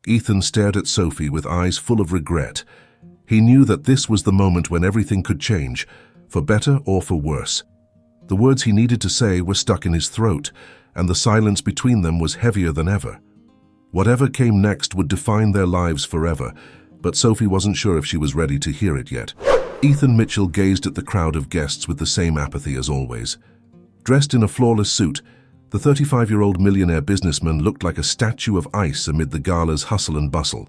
Ethan stared at Sophie with eyes full of regret. He knew that this was the moment when everything could change, for better or for worse. The words he needed to say were stuck in his throat, and the silence between them was heavier than ever. Whatever came next would define their lives forever, but Sophie wasn't sure if she was ready to hear it yet. Ethan Mitchell gazed at the crowd of guests with the same apathy as always. Dressed in a flawless suit, the 35-year-old millionaire businessman looked like a statue of ice amid the gala's hustle and bustle.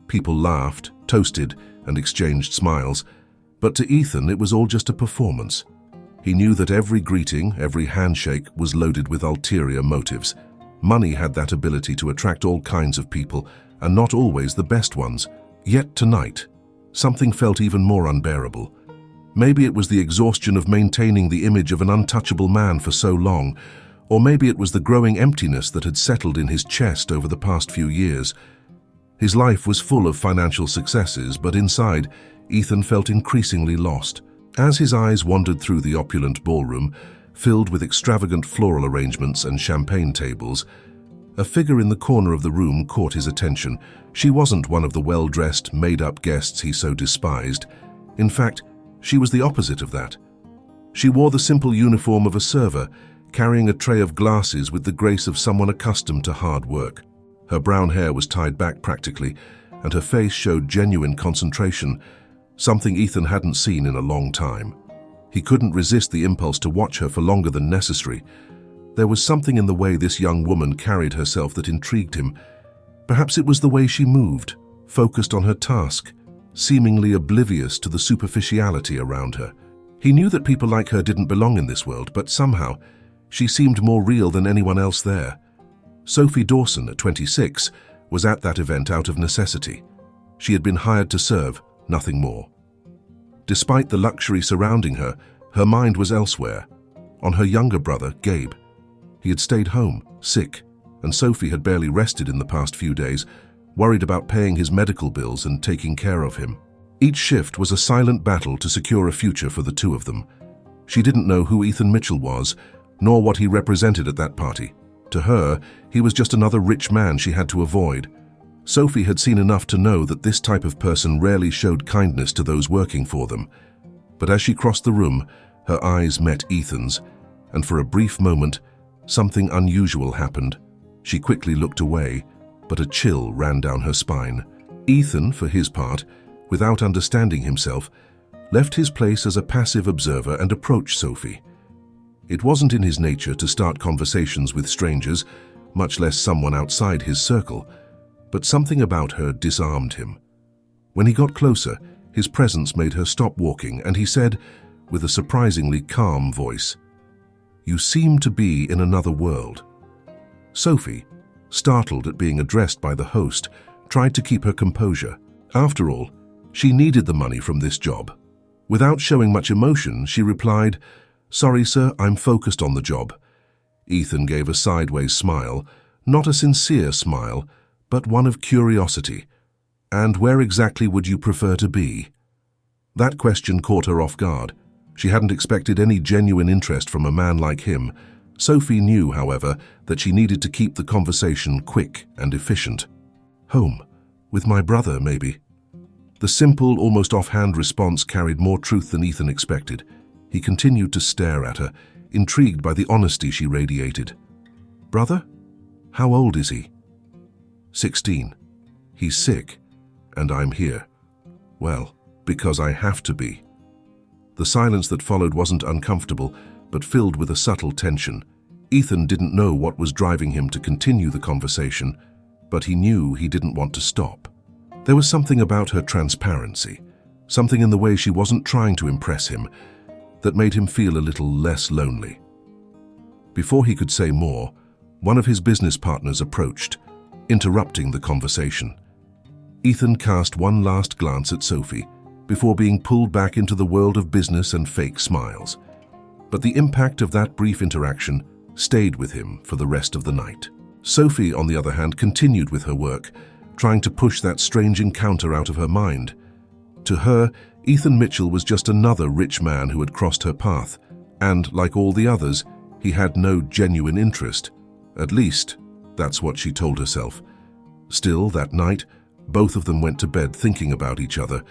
People laughed, toasted, and exchanged smiles, but to Ethan it was all just a performance. He knew that every greeting, every handshake was loaded with ulterior motives. Money had that ability to attract all kinds of people, and not always the best ones. Yet tonight, something felt even more unbearable. Maybe it was the exhaustion of maintaining the image of an untouchable man for so long, or maybe it was the growing emptiness that had settled in his chest over the past few years. His life was full of financial successes, but inside, Ethan felt increasingly lost. As his eyes wandered through the opulent ballroom, filled with extravagant floral arrangements and champagne tables, a figure in the corner of the room caught his attention. She wasn't one of the well-dressed, made-up guests he so despised. In fact, she was the opposite of that. She wore the simple uniform of a server, carrying a tray of glasses with the grace of someone accustomed to hard work. Her brown hair was tied back practically, and her face showed genuine concentration, something Ethan hadn't seen in a long time. He couldn't resist the impulse to watch her for longer than necessary. There was something in the way this young woman carried herself that intrigued him. Perhaps it was the way she moved, focused on her task, seemingly oblivious to the superficiality around her. He knew that people like her didn't belong in this world, but somehow, she seemed more real than anyone else there. Sophie Dawson, at 26, was at that event out of necessity. She had been hired to serve, nothing more. Despite the luxury surrounding her, her mind was elsewhere, on her younger brother, Gabe. He had stayed home, sick, and Sophie had barely rested in the past few days, worried about paying his medical bills and taking care of him. Each shift was a silent battle to secure a future for the two of them. She didn't know who Ethan Mitchell was, nor what he represented at that party. To her, he was just another rich man she had to avoid. Sophie had seen enough to know that this type of person rarely showed kindness to those working for them. But as she crossed the room, her eyes met Ethan's, and for a brief moment, something unusual happened. She quickly looked away, but a chill ran down her spine. Ethan, for his part, without understanding himself, left his place as a passive observer and approached Sophie. It wasn't in his nature to start conversations with strangers, much less someone outside his circle, but something about her disarmed him. When he got closer, his presence made her stop walking, and he said, with a surprisingly calm voice, "You seem to be in another world." Sophie, startled at being addressed by the host, tried to keep her composure. After all, she needed the money from this job. Without showing much emotion, she replied, "Sorry, sir, I'm focused on the job." Ethan gave a sideways smile, not a sincere smile, but one of curiosity. "And where exactly would you prefer to be?" That question caught her off guard. She hadn't expected any genuine interest from a man like him. Sophie knew, however, that she needed to keep the conversation quick and efficient. "Home. With my brother, maybe." The simple, almost offhand response carried more truth than Ethan expected. He continued to stare at her, intrigued by the honesty she radiated. "Brother? How old is he?" 16. "He's sick, and I'm here." "Well, because I have to be." The silence that followed wasn't uncomfortable, but filled with a subtle tension. Ethan didn't know what was driving him to continue the conversation, but he knew he didn't want to stop. There was something about her transparency, something in the way she wasn't trying to impress him, that made him feel a little less lonely. Before he could say more, one of his business partners approached, interrupting the conversation. Ethan cast one last glance at Sophie before being pulled back into the world of business and fake smiles. But the impact of that brief interaction stayed with him for the rest of the night. Sophie, on the other hand, continued with her work, trying to push that strange encounter out of her mind. To her, Ethan Mitchell was just another rich man who had crossed her path, and, like all the others, he had no genuine interest. At least, that's what she told herself. Still, that night, both of them went to bed thinking about each other,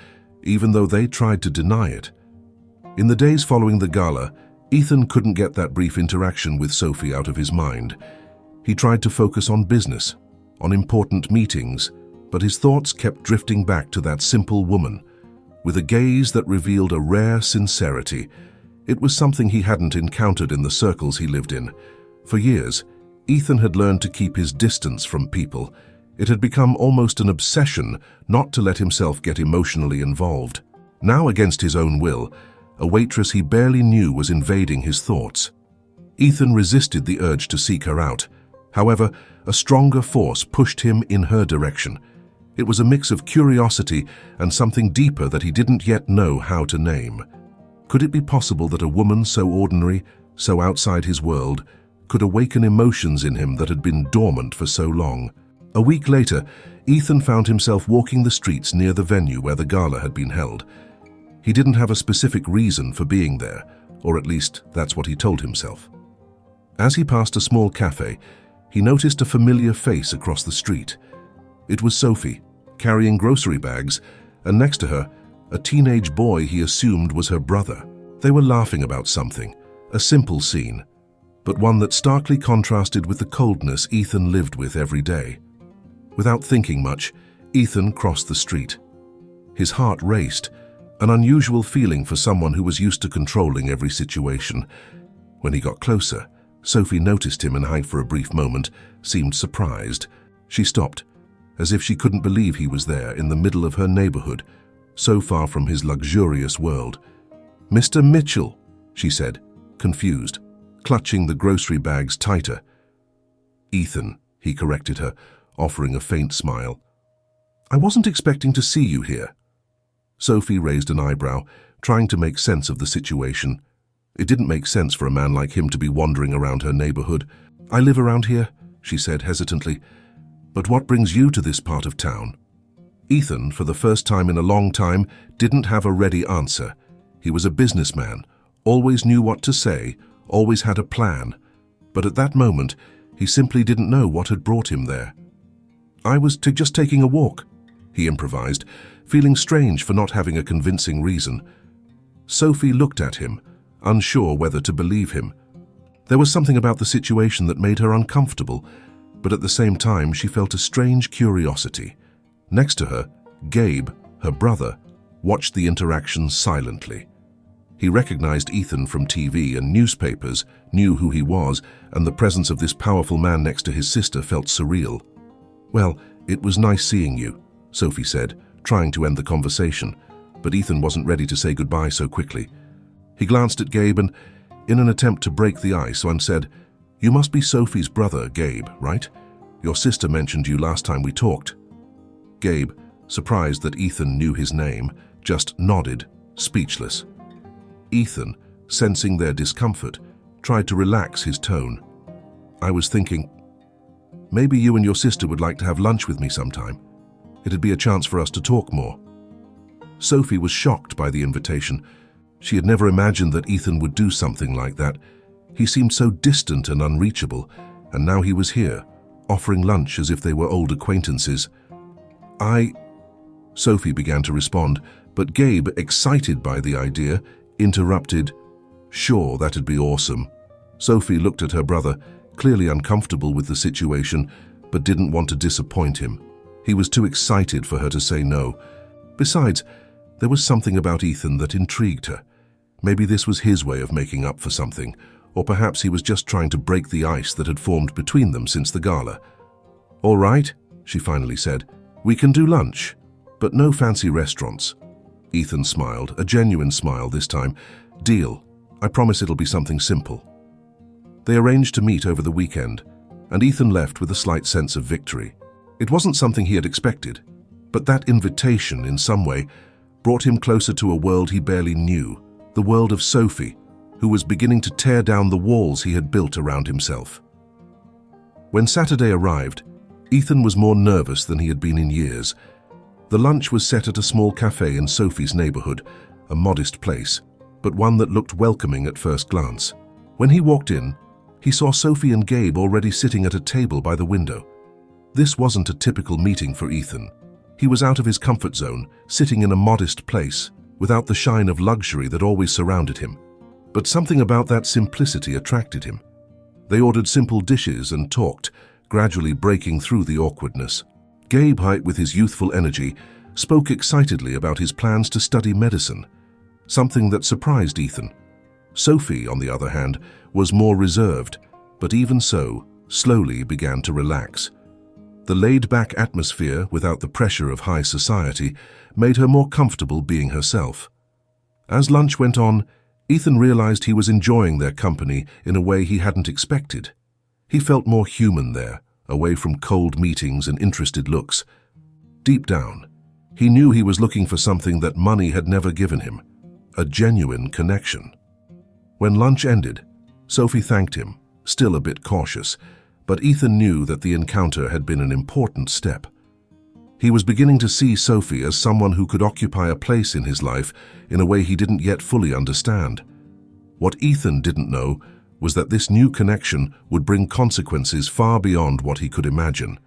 even though they tried to deny it. In the days following the gala, Ethan couldn't get that brief interaction with Sophie out of his mind. He tried to focus on business, on important meetings, but his thoughts kept drifting back to that simple woman, with a gaze that revealed a rare sincerity. It was something he hadn't encountered in the circles he lived in. For years, Ethan had learned to keep his distance from people. It had become almost an obsession not to let himself get emotionally involved. Now, against his own will, a waitress he barely knew was invading his thoughts. Ethan resisted the urge to seek her out. However, a stronger force pushed him in her direction. It was a mix of curiosity and something deeper that he didn't yet know how to name. Could it be possible that a woman so ordinary, so outside his world, could awaken emotions in him that had been dormant for so long? A week later, Ethan found himself walking the streets near the venue where the gala had been held. He didn't have a specific reason for being there, or at least that's what he told himself. As he passed a small cafe, he noticed a familiar face across the street. It was Sophie, carrying grocery bags, and next to her, a teenage boy he assumed was her brother. They were laughing about something, a simple scene, but one that starkly contrasted with the coldness Ethan lived with every day. Without thinking much, Ethan crossed the street. His heart raced, an unusual feeling for someone who was used to controlling every situation. When he got closer, Sophie noticed him and, for a brief moment, seemed surprised. She stopped, as if she couldn't believe he was there in the middle of her neighborhood, so far from his luxurious world. "Mr. Mitchell," she said, confused, clutching the grocery bags tighter. "Ethan," he corrected her, offering a faint smile. "I wasn't expecting to see you here." Sophie raised an eyebrow, trying to make sense of the situation. It didn't make sense for a man like him to be wandering around her neighborhood. "I live around here," she said hesitantly. "But what brings you to this part of town?" Ethan, for the first time in a long time, didn't have a ready answer. He was a businessman, always knew what to say, always had a plan. But at that moment, he simply didn't know what had brought him there. "I was just taking a walk," he improvised, feeling strange for not having a convincing reason. Sophie looked at him, unsure whether to believe him. There was something about the situation that made her uncomfortable, but at the same time she felt a strange curiosity. Next to her, Gabe, her brother, watched the interaction silently. He recognized Ethan from TV and newspapers, knew who he was, and the presence of this powerful man next to his sister felt surreal. "Well, it was nice seeing you," Sophie said, trying to end the conversation, but Ethan wasn't ready to say goodbye so quickly. He glanced at Gabe and, in an attempt to break the ice, said, "You must be Sophie's brother, Gabe, right? Your sister mentioned you last time we talked." Gabe, surprised that Ethan knew his name, just nodded, speechless. Ethan, sensing their discomfort, tried to relax his tone. "I was thinking, maybe you and your sister would like to have lunch with me sometime. It'd be a chance for us to talk more." Sophie was shocked by the invitation. She had never imagined that Ethan would do something like that. He seemed so distant and unreachable, and now he was here, offering lunch as if they were old acquaintances. Sophie began to respond, but Gabe, excited by the idea, interrupted. "Sure, that'd be awesome." Sophie looked at her brother, clearly uncomfortable with the situation, but didn't want to disappoint him. He was too excited for her to say no. Besides, there was something about Ethan that intrigued her. Maybe this was his way of making up for something, or perhaps he was just trying to break the ice that had formed between them since the gala. "All right," she finally said. "We can do lunch, but no fancy restaurants." Ethan smiled, a genuine smile this time. "Deal. I promise it'll be something simple." They arranged to meet over the weekend, and Ethan left with a slight sense of victory. It wasn't something he had expected, but that invitation, in some way, brought him closer to a world he barely knew, the world of Sophie, who was beginning to tear down the walls he had built around himself. When Saturday arrived, Ethan was more nervous than he had been in years. The lunch was set at a small cafe in Sophie's neighborhood, a modest place, but one that looked welcoming at first glance. When he walked in, he saw Sophie and Gabe already sitting at a table by the window. This wasn't a typical meeting for Ethan. He was out of his comfort zone, sitting in a modest place, without the shine of luxury that always surrounded him. But something about that simplicity attracted him. They ordered simple dishes and talked, gradually breaking through the awkwardness. Gabe, with his youthful energy, spoke excitedly about his plans to study medicine, something that surprised Ethan. Sophie, on the other hand, was more reserved, but even so, slowly began to relax. The laid-back atmosphere, without the pressure of high society, made her more comfortable being herself. As lunch went on, Ethan realized he was enjoying their company in a way he hadn't expected. He felt more human there, away from cold meetings and interested looks. Deep down, he knew he was looking for something that money had never given him, a genuine connection. When lunch ended, Sophie thanked him, still a bit cautious, but Ethan knew that the encounter had been an important step. He was beginning to see Sophie as someone who could occupy a place in his life in a way he didn't yet fully understand. What Ethan didn't know was that this new connection would bring consequences far beyond what he could imagine.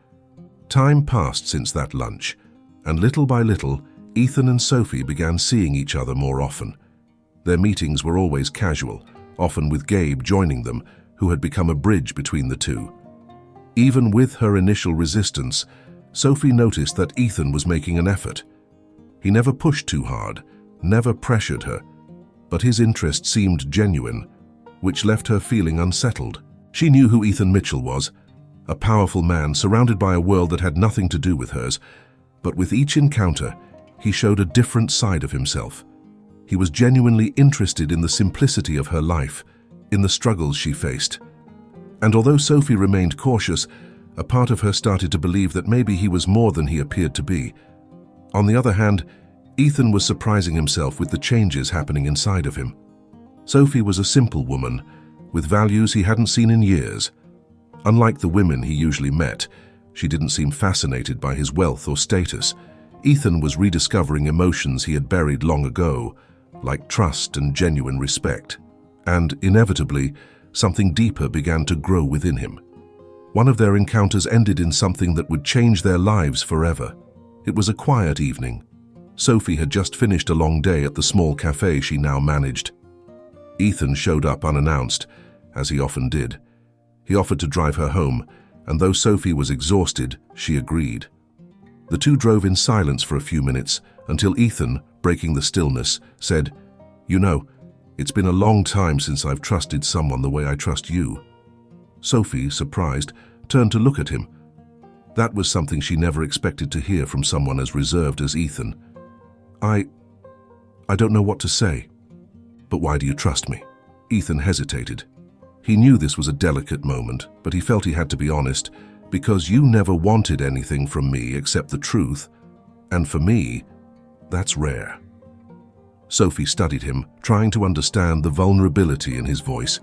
Time passed since that lunch, and little by little, Ethan and Sophie began seeing each other more often. Their meetings were always casual, often with Gabe joining them, who had become a bridge between the two. Even with her initial resistance, Sophie noticed that Ethan was making an effort. He never pushed too hard, never pressured her, but his interest seemed genuine, which left her feeling unsettled. She knew who Ethan Mitchell was, a powerful man surrounded by a world that had nothing to do with hers, but with each encounter, he showed a different side of himself. He was genuinely interested in the simplicity of her life, in the struggles she faced. And although Sophie remained cautious, a part of her started to believe that maybe he was more than he appeared to be. On the other hand, Ethan was surprising himself with the changes happening inside of him. Sophie was a simple woman, with values he hadn't seen in years. Unlike the women he usually met, she didn't seem fascinated by his wealth or status. Ethan was rediscovering emotions he had buried long ago, like trust and genuine respect. And, inevitably, something deeper began to grow within him. One of their encounters ended in something that would change their lives forever. It was a quiet evening. Sophie had just finished a long day at the small cafe she now managed. Ethan showed up unannounced, as he often did. He offered to drive her home, and though Sophie was exhausted, she agreed. The two drove in silence for a few minutes until Ethan, breaking the stillness, said, "You know, it's been a long time since I've trusted someone the way I trust you." Sophie, surprised, turned to look at him. That was something she never expected to hear from someone as reserved as Ethan. I don't know what to say. But why do you trust me?" Ethan hesitated. He knew this was a delicate moment, but he felt he had to be honest, because you never wanted anything from me except the truth, and for me, that's rare. Sophie studied him, trying to understand the vulnerability in his voice.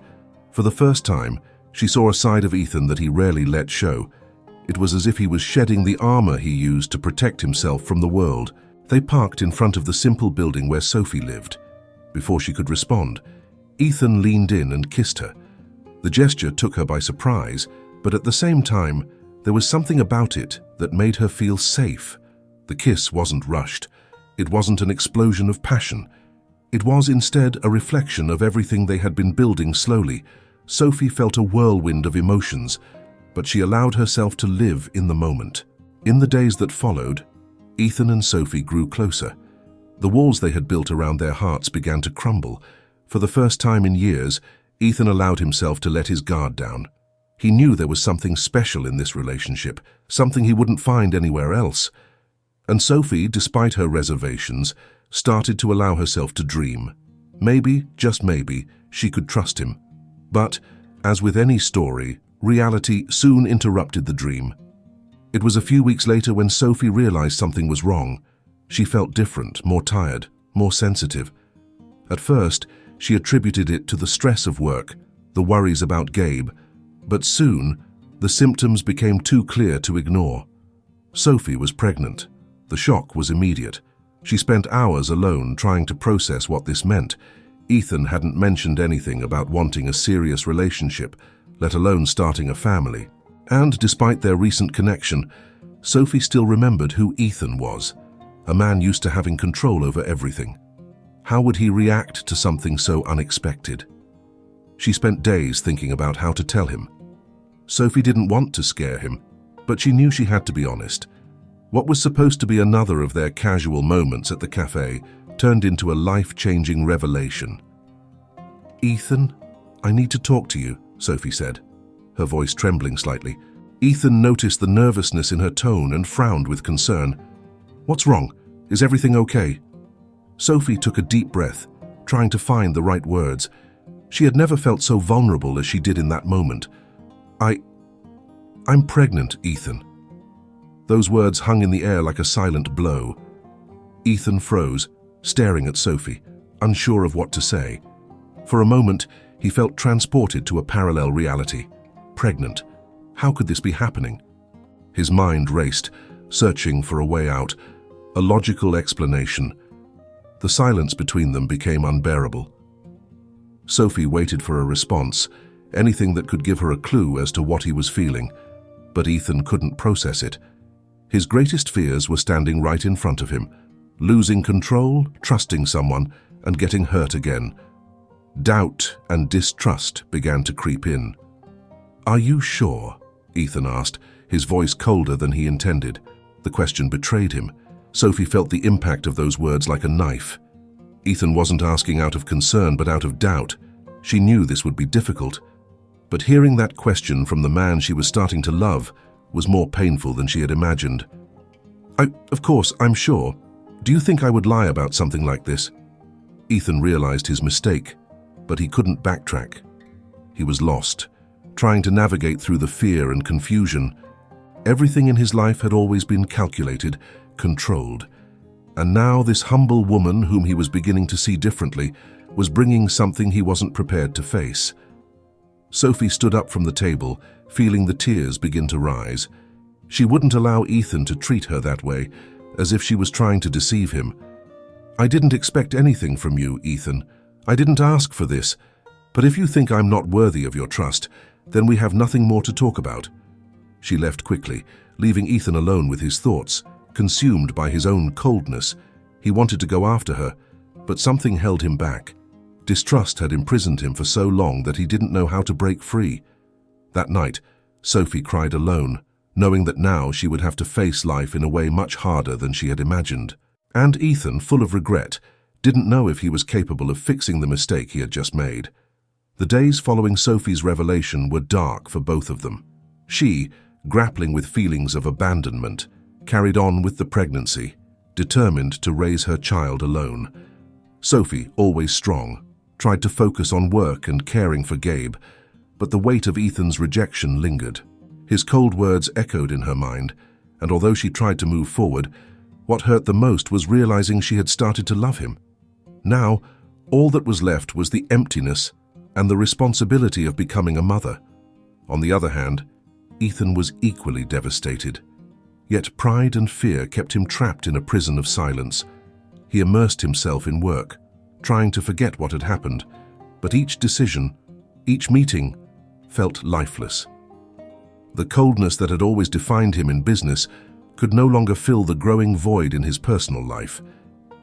For the first time, she saw a side of Ethan that he rarely let show. It was as if he was shedding the armor he used to protect himself from the world. They parked in front of the simple building where Sophie lived. Before she could respond, Ethan leaned in and kissed her. The gesture took her by surprise, but at the same time, there was something about it that made her feel safe. The kiss wasn't rushed. It wasn't an explosion of passion. It was instead a reflection of everything they had been building slowly. Sophie felt a whirlwind of emotions, but she allowed herself to live in the moment. In the days that followed, Ethan and Sophie grew closer. The walls they had built around their hearts began to crumble. For the first time in years, Ethan allowed himself to let his guard down. He knew there was something special in this relationship, something he wouldn't find anywhere else. And Sophie, despite her reservations, started to allow herself to dream. Maybe, just maybe, she could trust him. But, as with any story, reality soon interrupted the dream. It was a few weeks later when Sophie realized something was wrong. She felt different, more tired, more sensitive. At first, she attributed it to the stress of work, the worries about Gabe, but soon, the symptoms became too clear to ignore. Sophie was pregnant. The shock was immediate. She spent hours alone trying to process what this meant. Ethan hadn't mentioned anything about wanting a serious relationship, let alone starting a family. And despite their recent connection, Sophie still remembered who Ethan was, a man used to having control over everything. How would he react to something so unexpected? She spent days thinking about how to tell him. Sophie didn't want to scare him, but she knew she had to be honest. What was supposed to be another of their casual moments at the cafe turned into a life-changing revelation. "Ethan, I need to talk to you," Sophie said, her voice trembling slightly. Ethan noticed the nervousness in her tone and frowned with concern. "What's wrong? Is everything okay?" Sophie took a deep breath, trying to find the right words. She had never felt so vulnerable as she did in that moment. I'm pregnant, Ethan." Those words hung in the air like a silent blow. Ethan froze, staring at Sophie, unsure of what to say. For a moment, he felt transported to a parallel reality. Pregnant. How could this be happening? His mind raced, searching for a way out, a logical explanation. The silence between them became unbearable. Sophie waited for a response, anything that could give her a clue as to what he was feeling, but Ethan couldn't process it. His greatest fears were standing right in front of him, losing control, trusting someone, and getting hurt again. Doubt and distrust began to creep in. "Are you sure?" Ethan asked, his voice colder than he intended. The question betrayed him. Sophie felt the impact of those words like a knife. Ethan wasn't asking out of concern but out of doubt. She knew this would be difficult, but hearing that question from the man she was starting to love was more painful than she had imagined. Of course, I'm sure. Do you think I would lie about something like this?" Ethan realized his mistake, but he couldn't backtrack. He was lost, trying to navigate through the fear and confusion. Everything in his life had always been calculated, controlled, and now this humble woman whom he was beginning to see differently was bringing something he wasn't prepared to face. Sophie stood up from the table, feeling the tears begin to rise. She wouldn't allow Ethan to treat her that way, as if she was trying to deceive him. "I didn't expect anything from you, Ethan. I didn't ask for this. But if you think I'm not worthy of your trust, then we have nothing more to talk about." She left quickly, leaving Ethan alone with his thoughts, consumed by his own coldness. He wanted to go after her, but something held him back. Distrust had imprisoned him for so long that he didn't know how to break free. That night, Sophie cried alone, knowing that now she would have to face life in a way much harder than she had imagined. And Ethan, full of regret, didn't know if he was capable of fixing the mistake he had just made. The days following Sophie's revelation were dark for both of them. She, grappling with feelings of abandonment, carried on with the pregnancy, determined to raise her child alone. Sophie, always strong, tried to focus on work and caring for Gabe, but the weight of Ethan's rejection lingered. His cold words echoed in her mind, and although she tried to move forward, what hurt the most was realizing she had started to love him. Now, all that was left was the emptiness and the responsibility of becoming a mother. On the other hand, Ethan was equally devastated. Yet pride and fear kept him trapped in a prison of silence. He immersed himself in work, trying to forget what had happened, but each decision, each meeting, felt lifeless. The coldness that had always defined him in business could no longer fill the growing void in his personal life.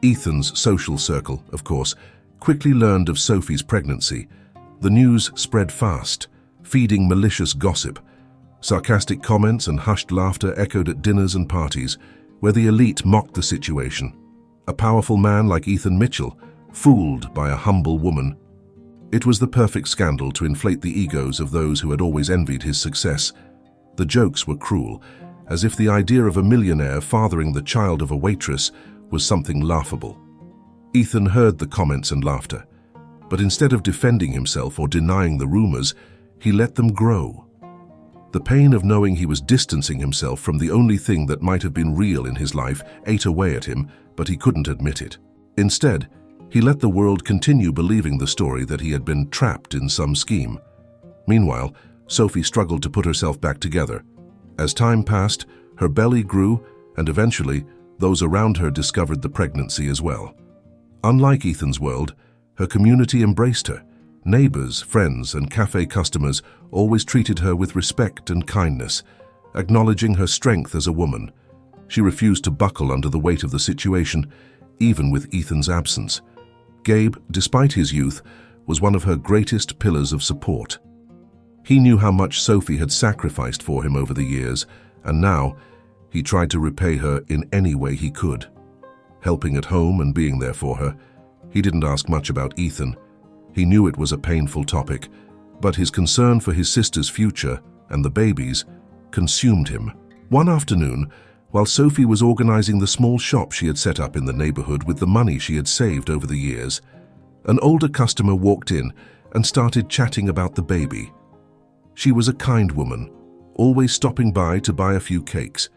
Ethan's social circle, of course, quickly learned of Sophie's pregnancy. The news spread fast, feeding malicious gossip. Sarcastic comments and hushed laughter echoed at dinners and parties, where the elite mocked the situation. A powerful man like Ethan Mitchell, fooled by a humble woman. It was the perfect scandal to inflate the egos of those who had always envied his success. The jokes were cruel, as if the idea of a millionaire fathering the child of a waitress was something laughable. Ethan heard the comments and laughter, but instead of defending himself or denying the rumors, he let them grow. The pain of knowing he was distancing himself from the only thing that might have been real in his life ate away at him, but he couldn't admit it. Instead, he let the world continue believing the story that he had been trapped in some scheme. Meanwhile, Sophie struggled to put herself back together. As time passed, her belly grew, and eventually, those around her discovered the pregnancy as well. Unlike Ethan's world, her community embraced her, Neighbors, friends, and cafe customers always treated her with respect and kindness, acknowledging her strength as a woman. She refused to buckle under the weight of the situation, even with Ethan's absence. Gabe, despite his youth, was one of her greatest pillars of support. He knew how much Sophie had sacrificed for him over the years, and now he tried to repay her in any way he could. Helping at home and being there for her, he didn't ask much about Ethan. He knew it was a painful topic, but his concern for his sister's future and the babies consumed him. One afternoon, while Sophie was organizing the small shop she had set up in the neighborhood with the money she had saved over the years, an older customer walked in and started chatting about the baby. She was a kind woman, always stopping by to buy a few cakes.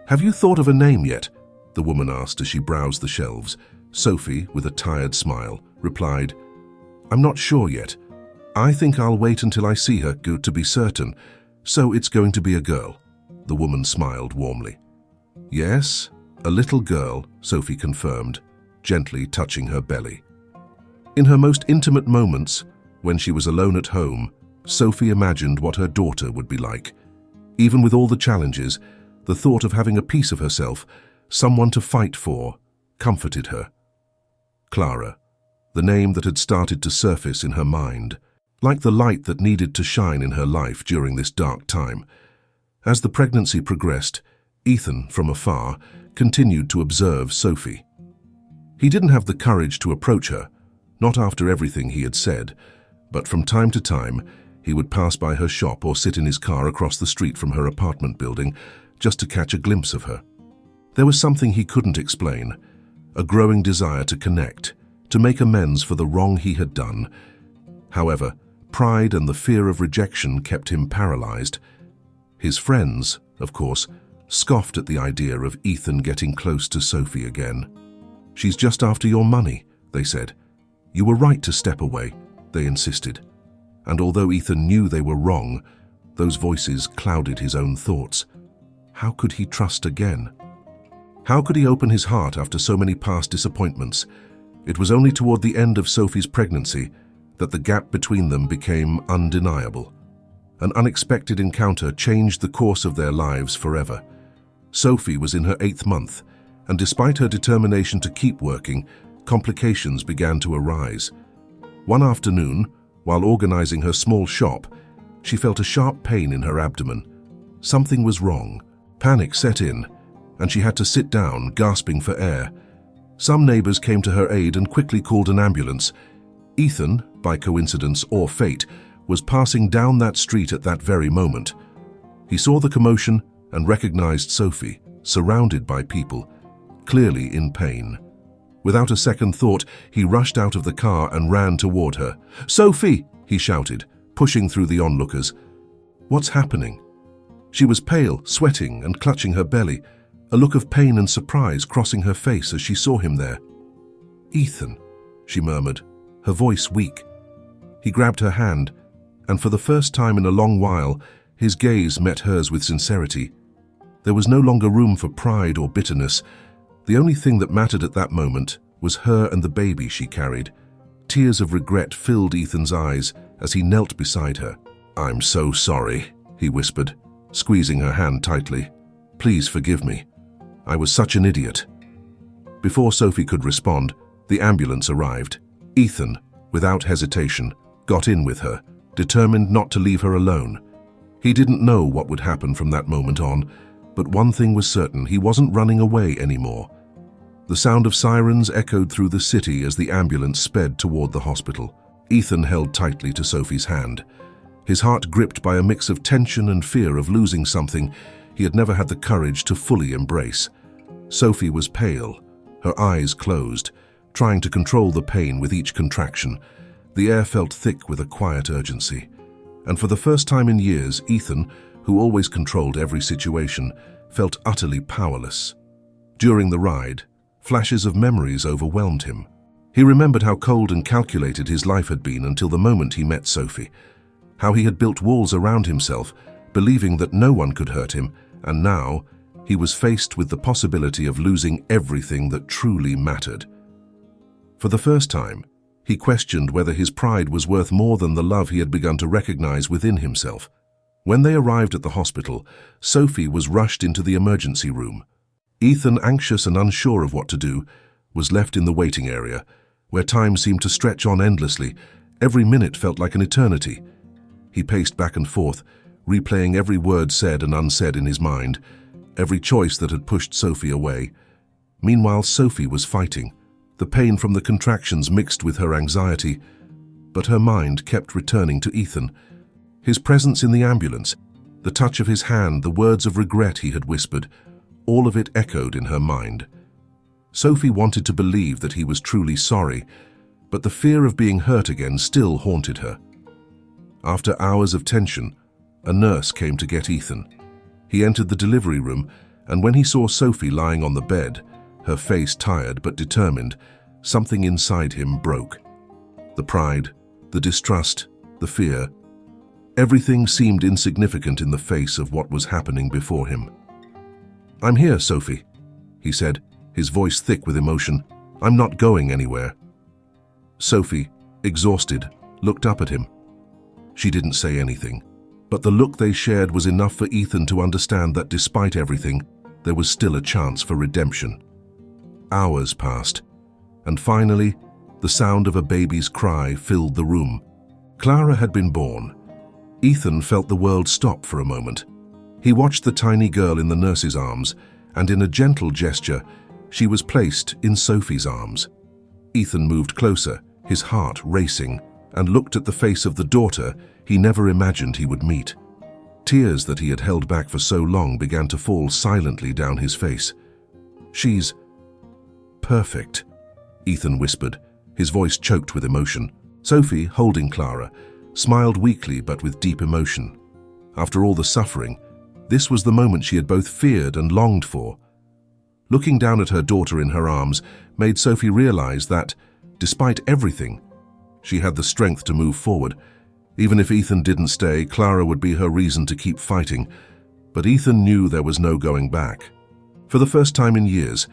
"Have you thought of a name yet?" the woman asked as she browsed the shelves. Sophie, with a tired smile, replied, "I'm not sure yet. I think I'll wait until I see her to be certain, so it's going to be a girl." The woman smiled warmly. "Yes, a little girl," Sophie confirmed, gently touching her belly. In her most intimate moments, when she was alone at home, Sophie imagined what her daughter would be like. Even with all the challenges, the thought of having a piece of herself, someone to fight for, comforted her. Clara, the name that had started to surface in her mind, like the light that needed to shine in her life during this dark time. As the pregnancy progressed, Ethan, from afar, continued to observe Sophie. He didn't have the courage to approach her, not after everything he had said, but from time to time, he would pass by her shop or sit in his car across the street from her apartment building just to catch a glimpse of her. There was something he couldn't explain, a growing desire to connect, to make amends for the wrong he had done. However, pride and the fear of rejection kept him paralyzed. His friends, of course, scoffed at the idea of Ethan getting close to Sophie again. "She's just after your money," they said. "You were right to step away," they insisted. And although Ethan knew they were wrong, those voices clouded his own thoughts. How could he trust again? How could he open his heart after so many past disappointments? It was only toward the end of Sophie's pregnancy that the gap between them became undeniable. An unexpected encounter changed the course of their lives forever. Sophie was in her 8th month, and despite her determination to keep working, complications began to arise. One afternoon, while organizing her small shop, she felt a sharp pain in her abdomen. Something was wrong. Panic set in, and she had to sit down, gasping for air. Some neighbors came to her aid and quickly called an ambulance. Ethan, by coincidence or fate, was passing down that street at that very moment. He saw the commotion and recognized Sophie, surrounded by people, clearly in pain. Without a second thought, he rushed out of the car and ran toward her. "Sophie!" he shouted, pushing through the onlookers. "What's happening?" She was pale, sweating, and clutching her belly, a look of pain and surprise crossing her face as she saw him there. "Ethan," she murmured, her voice weak. He grabbed her hand, and for the first time in a long while, his gaze met hers with sincerity. There was no longer room for pride or bitterness. The only thing that mattered at that moment was her and the baby she carried. Tears of regret filled Ethan's eyes as he knelt beside her. "I'm so sorry," he whispered, squeezing her hand tightly. "Please forgive me. I was such an idiot." Before Sophie could respond, the ambulance arrived. Ethan, without hesitation, got in with her, determined not to leave her alone. He didn't know what would happen from that moment on, but one thing was certain: he wasn't running away anymore. The sound of sirens echoed through the city as the ambulance sped toward the hospital. Ethan held tightly to Sophie's hand, his heart gripped by a mix of tension and fear of losing something he had never had the courage to fully embrace. Sophie was pale, her eyes closed, trying to control the pain with each contraction. The air felt thick with a quiet urgency. And for the first time in years, Ethan, who always controlled every situation, felt utterly powerless. During the ride, flashes of memories overwhelmed him. He remembered how cold and calculated his life had been until the moment he met Sophie, how he had built walls around himself, believing that no one could hurt him, and now he was faced with the possibility of losing everything that truly mattered. For the first time, He questioned whether his pride was worth more than the love he had begun to recognize within himself. When they arrived at the hospital, Sophie was rushed into the emergency room. Ethan, anxious and unsure of what to do, was left in the waiting area, where time seemed to stretch on endlessly. Every minute felt like an eternity. He paced back and forth, replaying every word said and unsaid in his mind, every choice that had pushed Sophie away. Meanwhile, Sophie was fighting. The pain from the contractions mixed with her anxiety, but her mind kept returning to Ethan. His presence in the ambulance, the touch of his hand, the words of regret he had whispered, all of it echoed in her mind. Sophie wanted to believe that he was truly sorry, but the fear of being hurt again still haunted her. After hours of tension, a nurse came to get Ethan. He entered the delivery room, and when he saw Sophie lying on the bed, her face tired but determined, something inside him broke. The pride, the distrust, the fear, everything seemed insignificant in the face of what was happening before him. "I'm here, Sophie," he said, his voice thick with emotion. "I'm not going anywhere." Sophie, exhausted, looked up at him. She didn't say anything, but the look they shared was enough for Ethan to understand that despite everything, there was still a chance for redemption. Hours passed, and finally, the sound of a baby's cry filled the room. Clara had been born. Ethan felt the world stop for a moment. He watched the tiny girl in the nurse's arms, and in a gentle gesture, she was placed in Sophie's arms. Ethan moved closer, his heart racing, and looked at the face of the daughter he never imagined he would meet. Tears that he had held back for so long began to fall silently down his face. "She's perfect," Ethan whispered, his voice choked with emotion. Sophie, holding Clara, smiled weakly but with deep emotion. After all the suffering, this was the moment she had both feared and longed for. Looking down at her daughter in her arms made Sophie realize that, despite everything, she had the strength to move forward. Even if Ethan didn't stay, Clara would be her reason to keep fighting. But Ethan knew there was no going back. For the first time in years,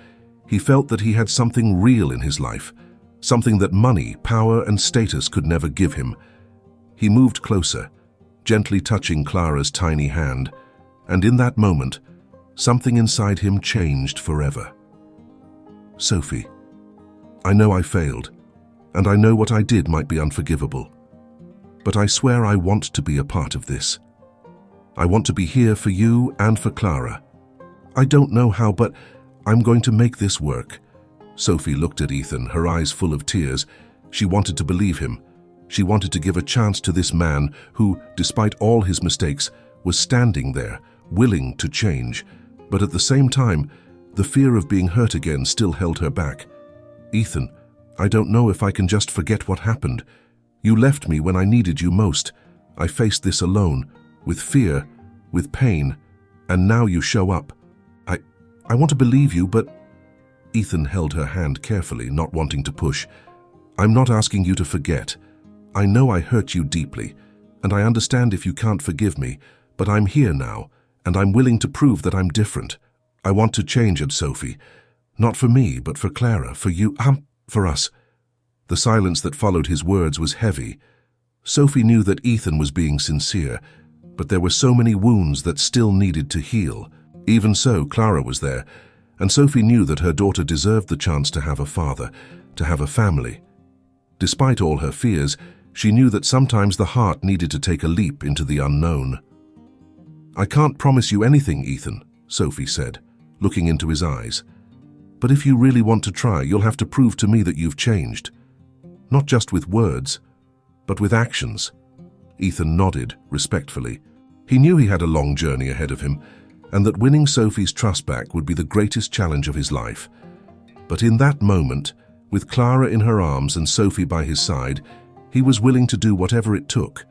he felt that he had something real in his life, something that money, power, and status could never give him. He moved closer, gently touching Clara's tiny hand, and in that moment, something inside him changed forever. "Sophie, I know I failed, and I know what I did might be unforgivable. But I swear I want to be a part of this. I want to be here for you and for Clara. I don't know how, but I'm going to make this work." Sophie looked at Ethan, her eyes full of tears. She wanted to believe him. She wanted to give a chance to this man who, despite all his mistakes, was standing there, willing to change. But at the same time, the fear of being hurt again still held her back. "Ethan, I don't know if I can just forget what happened. You left me when I needed you most. I faced this alone, with fear, with pain, and now you show up. I want to believe you, but..." Ethan held her hand carefully, not wanting to push. "I'm not asking you to forget. I know I hurt you deeply, and I understand if you can't forgive me, but I'm here now, and I'm willing to prove that I'm different. I want to change it, Sophie. Not for me, but for Clara, for you, for us." The silence that followed his words was heavy. Sophie knew that Ethan was being sincere, but there were so many wounds that still needed to heal. Even so, Clara was there, and Sophie knew that her daughter deserved the chance to have a father, to have a family. Despite all her fears, she knew that sometimes the heart needed to take a leap into the unknown. "I can't promise you anything, Ethan," Sophie said, looking into his eyes. "But if you really want to try, you'll have to prove to me that you've changed. Not just with words, but with actions." Ethan nodded respectfully. He knew he had a long journey ahead of him, and that winning Sophie's trust back would be the greatest challenge of his life. But in that moment, with Clara in her arms and Sophie by his side, he was willing to do whatever it took.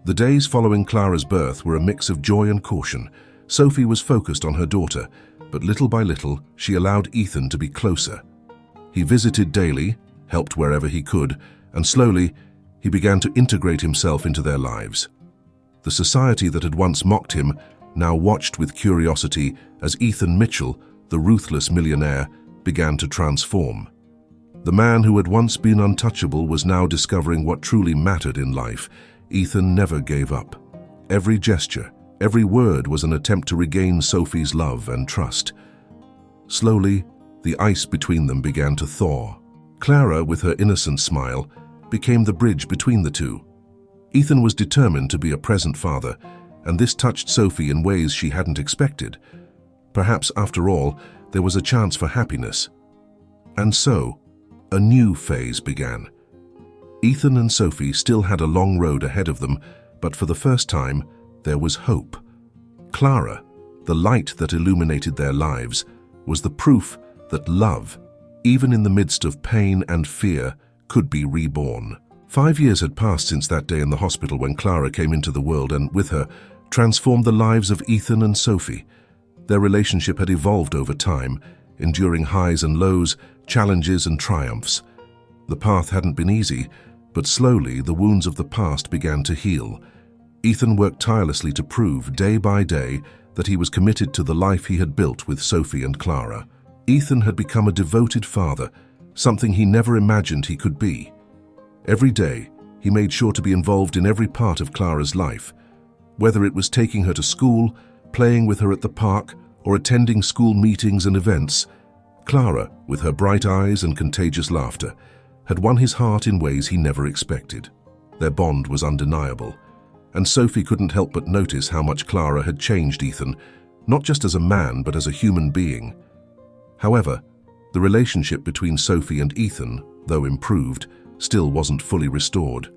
The days following Clara's birth were a mix of joy and caution. Sophie was focused on her daughter, but little by little, she allowed Ethan to be closer. He visited daily, helped wherever he could, and slowly, he began to integrate himself into their lives. The society that had once mocked him now watched with curiosity as Ethan Mitchell, the ruthless millionaire, began to transform. The man who had once been untouchable was now discovering what truly mattered in life. Ethan never gave up. Every gesture, every word was an attempt to regain Sophie's love and trust. Slowly, the ice between them began to thaw. Clara, with her innocent smile, became the bridge between the two. Ethan was determined to be a present father, and this touched Sophie in ways she hadn't expected. Perhaps, after all, there was a chance for happiness. And so, a new phase began. Ethan and Sophie still had a long road ahead of them, but for the first time, there was hope. Clara, the light that illuminated their lives, was the proof that love, even in the midst of pain and fear, could be reborn. 5 years had passed since that day in the hospital when Clara came into the world and, with her, transformed the lives of Ethan and Sophie. Their relationship had evolved over time, enduring highs and lows, challenges and triumphs. The path hadn't been easy, but slowly the wounds of the past began to heal. Ethan worked tirelessly to prove, day by day, that he was committed to the life he had built with Sophie and Clara. Ethan had become a devoted father, something he never imagined he could be. Every day, he made sure to be involved in every part of Clara's life, whether it was taking her to school, playing with her at the park, or attending school meetings and events. Clara, with her bright eyes and contagious laughter, had won his heart in ways he never expected. Their bond was undeniable, and Sophie couldn't help but notice how much Clara had changed Ethan, not just as a man but as a human being. However, the relationship between Sophie and Ethan, though improved, still wasn't fully restored.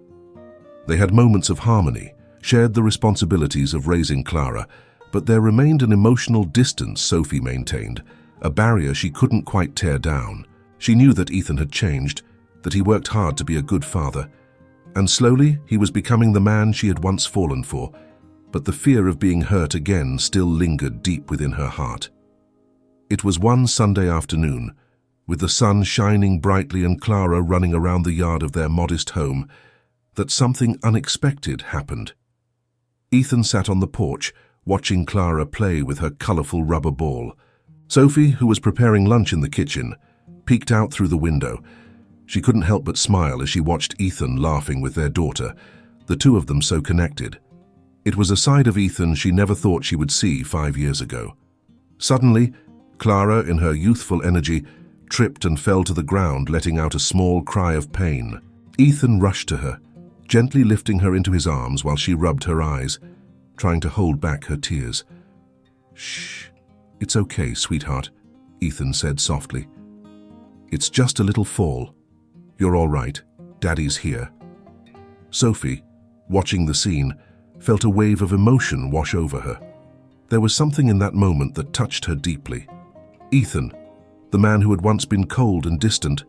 They had moments of harmony, shared the responsibilities of raising Clara, but there remained an emotional distance Sophie maintained, a barrier she couldn't quite tear down. She knew that Ethan had changed, that he worked hard to be a good father, and slowly he was becoming the man she had once fallen for, but the fear of being hurt again still lingered deep within her heart. It was one Sunday afternoon, with the sun shining brightly and Clara running around the yard of their modest home, that something unexpected happened. Ethan sat on the porch, watching Clara play with her colorful rubber ball. Sophie, who was preparing lunch in the kitchen, peeked out through the window. She couldn't help but smile as she watched Ethan laughing with their daughter, the two of them so connected. It was a side of Ethan she never thought she would see 5 years ago. Suddenly, Clara, in her youthful energy, tripped and fell to the ground, letting out a small cry of pain. Ethan rushed to her, gently lifting her into his arms while she rubbed her eyes, trying to hold back her tears. "Shh, it's okay, sweetheart," Ethan said softly. "It's just a little fall. You're all right. Daddy's here." Sophie, watching the scene, felt a wave of emotion wash over her. There was something in that moment that touched her deeply. Ethan, the man who had once been cold and distant,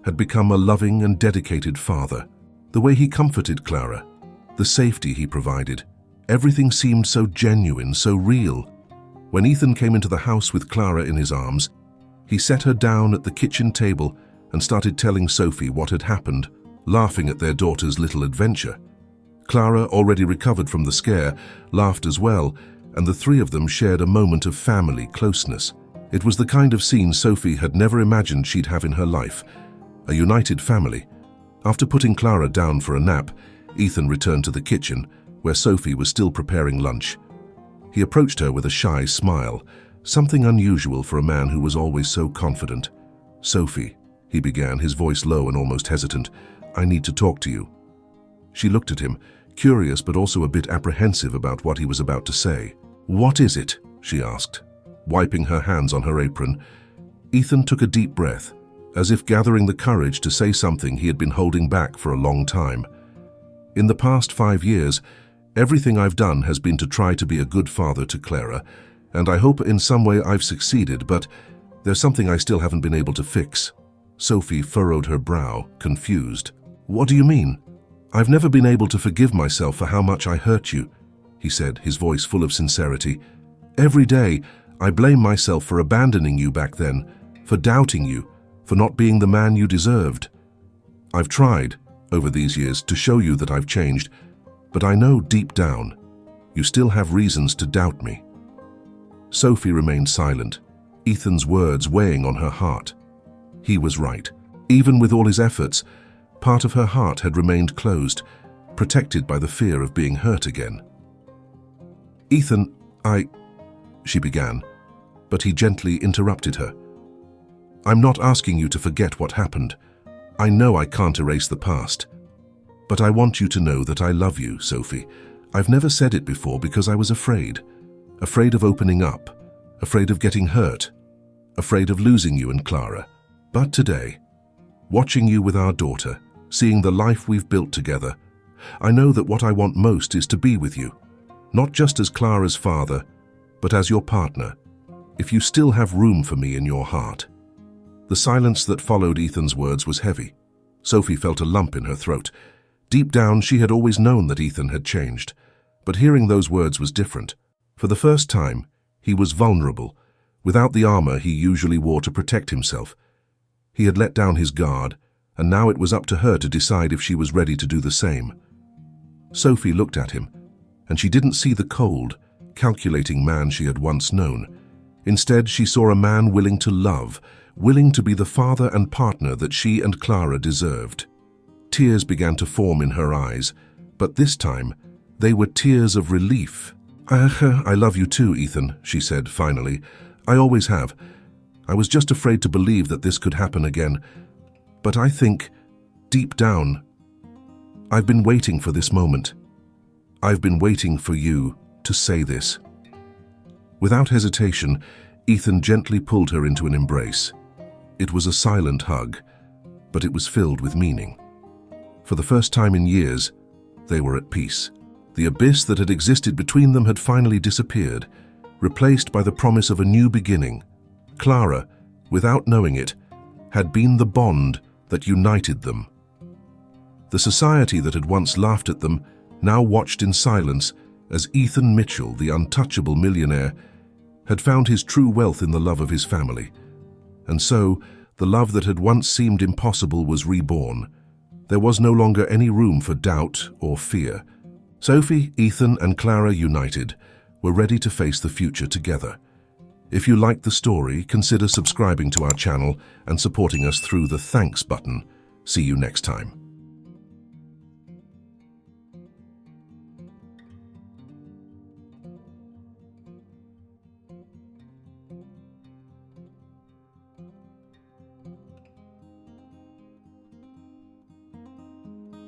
had become a loving and dedicated father. The way he comforted Clara, the safety he provided, everything seemed so genuine, so real. When Ethan came into the house with Clara in his arms, he set her down at the kitchen table and started telling Sophie what had happened, laughing at their daughter's little adventure. Clara, already recovered from the scare, laughed as well, and the three of them shared a moment of family closeness. It was the kind of scene Sophie had never imagined she'd have in her life, a united family. After putting Clara down for a nap, Ethan returned to the kitchen, where Sophie was still preparing lunch. He approached her with a shy smile, something unusual for a man who was always so confident. "Sophie," he began, his voice low and almost hesitant, "I need to talk to you." She looked at him, curious but also a bit apprehensive about what he was about to say. "What is it?" she asked, wiping her hands on her apron. Ethan took a deep breath, as if gathering the courage to say something he had been holding back for a long time. "In the past 5 years, everything I've done has been to try to be a good father to Clara, and I hope in some way I've succeeded, but there's something I still haven't been able to fix." Sophie furrowed her brow, confused. "What do you mean?" "I've never been able to forgive myself for how much I hurt you," he said, his voice full of sincerity. "Every day, I blame myself for abandoning you back then, for doubting you, for not being the man you deserved. I've tried, over these years, to show you that I've changed, but I know deep down, you still have reasons to doubt me." Sophie remained silent, Ethan's words weighing on her heart. He was right. Even with all his efforts, part of her heart had remained closed, protected by the fear of being hurt again. "Ethan, she began, but he gently interrupted her. "I'm not asking you to forget what happened. I know I can't erase the past. But I want you to know that I love you, Sophie. I've never said it before because I was afraid. Afraid of opening up, afraid of getting hurt, afraid of losing you and Clara. But today, watching you with our daughter, seeing the life we've built together, I know that what I want most is to be with you, not just as Clara's father, but as your partner, if you still have room for me in your heart." The silence that followed Ethan's words was heavy. Sophie felt a lump in her throat. Deep down, she had always known that Ethan had changed, but hearing those words was different. For the first time, he was vulnerable, without the armor he usually wore to protect himself. He had let down his guard, and now it was up to her to decide if she was ready to do the same. Sophie looked at him, and she didn't see the cold, calculating man she had once known. Instead, she saw a man willing to love, willing to be the father and partner that she and Clara deserved. Tears began to form in her eyes, but this time, they were tears of relief. I love you too, Ethan," she said finally. "I always have. I was just afraid to believe that this could happen again. But I think, deep down, I've been waiting for this moment. I've been waiting for you to say this." Without hesitation, Ethan gently pulled her into an embrace. It was a silent hug, but it was filled with meaning. For the first time in years, they were at peace. The abyss that had existed between them had finally disappeared, replaced by the promise of a new beginning. Clara, without knowing it, had been the bond that united them. The society that had once laughed at them now watched in silence as Ethan Mitchell, the untouchable millionaire, had found his true wealth in the love of his family. And so, the love that had once seemed impossible was reborn. There was no longer any room for doubt or fear. Sophie, Ethan, and Clara, united, were ready to face the future together. If you liked the story, consider subscribing to our channel and supporting us through the thanks button. See you next time.